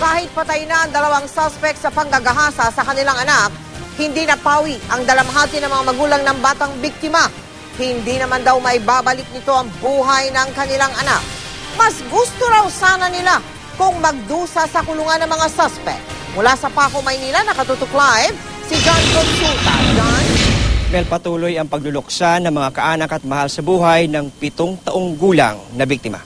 Kahit patay na ang dalawang suspect sa panggagahasa sa kanilang anak, hindi napawi ang dalamhati ng mga magulang ng batang biktima. Hindi naman daw maibabalik nito ang buhay ng kanilang anak. Mas gusto raw sana nila kung magdusa sa kulungan ng mga suspect. Mula sa Paco, Maynila, nakatutok live si John Consulta. John? Patuloy ang pagluluksa ng mga kaanak at mahal sa buhay ng 7 taong gulang na biktima.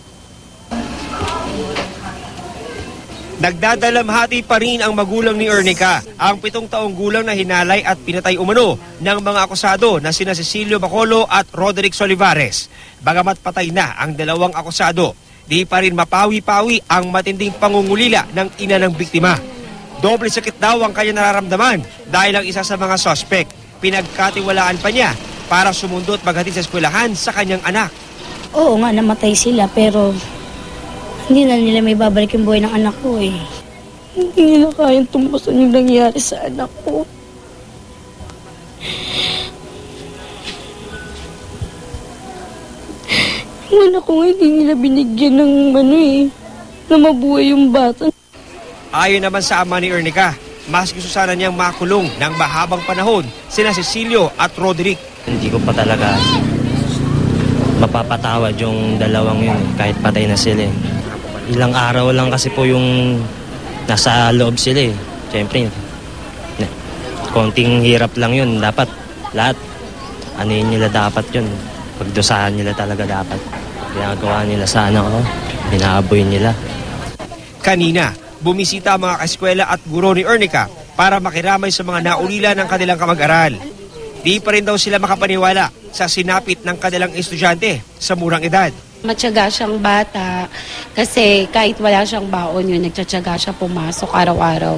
Nagdadalamhati pa rin ang magulang ni Ernica, ang 7 taong gulang na hinalay at pinatay umano ng mga akusado na sina Cecilio Bacolod at Roderick Solivares. Bagamat patay na ang dalawang akusado, di pa rin mapawi-pawi ang matinding pangungulila ng ina ng biktima. Doble sakit daw ang kanya nararamdaman dahil ang isa sa mga suspect pinagkatiwalaan pa niya para sumundo at maghatid sa eskwelahan sa kanyang anak. Oo nga, namatay sila pero hindi na nila may babalik yung buhay ng anak ko eh. Hindi nila kayang tumbasan yung nangyari sa anak ko. Yung anak ko nga hindi nila binigyan ng na mabuhay yung bata. Ayon naman sa ama ni Ernica, mas gusto sana niyang makulong ng mahabang panahon sina Cecilio at Roderick. Hindi ko pa talaga mapapatawad yung dalawang yun kahit patay na sila eh. Ilang araw lang kasi po yung nasa loob sila eh. Siyempre, konting hirap lang yun. Dapat lahat, nila dapat yun. Pagdusahan nila talaga dapat. Ginagawa nila sa anak ko, binaaboy nila. Kanina, bumisita ang mga kaeskwela at guro ni Ernica para makiramay sa mga naulila ng kanilang kamag-aral. Di pa rin daw sila makapaniwala sa sinapit ng kanilang estudyante sa murang edad. Matyaga siyang bata kasi kahit wala siyang baon yun, nagtsatsaga siya pumasok araw-araw.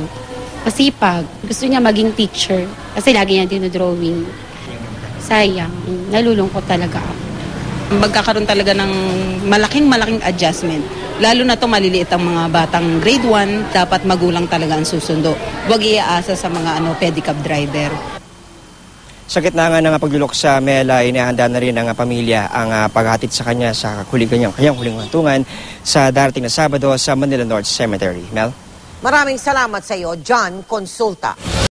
Masipag. Gusto niya maging teacher kasi lagi niya dinodrawing. Sayang. Nalulungkot talaga ako. Magkakaroon talaga ng malaking adjustment. Lalo na to maliliit ang mga batang grade 1, dapat magulang talaga ang susundo. Huwag iaasa sa mga pedicab driver. Sa gitna nga ng pagluluksa, Mela, inihanda na rin ng pamilya ang paghatid sa kanya sa kanyang huling hantungan sa darating na Sabado sa Manila North Cemetery. Mel? Maraming salamat sa iyo, John Consulta.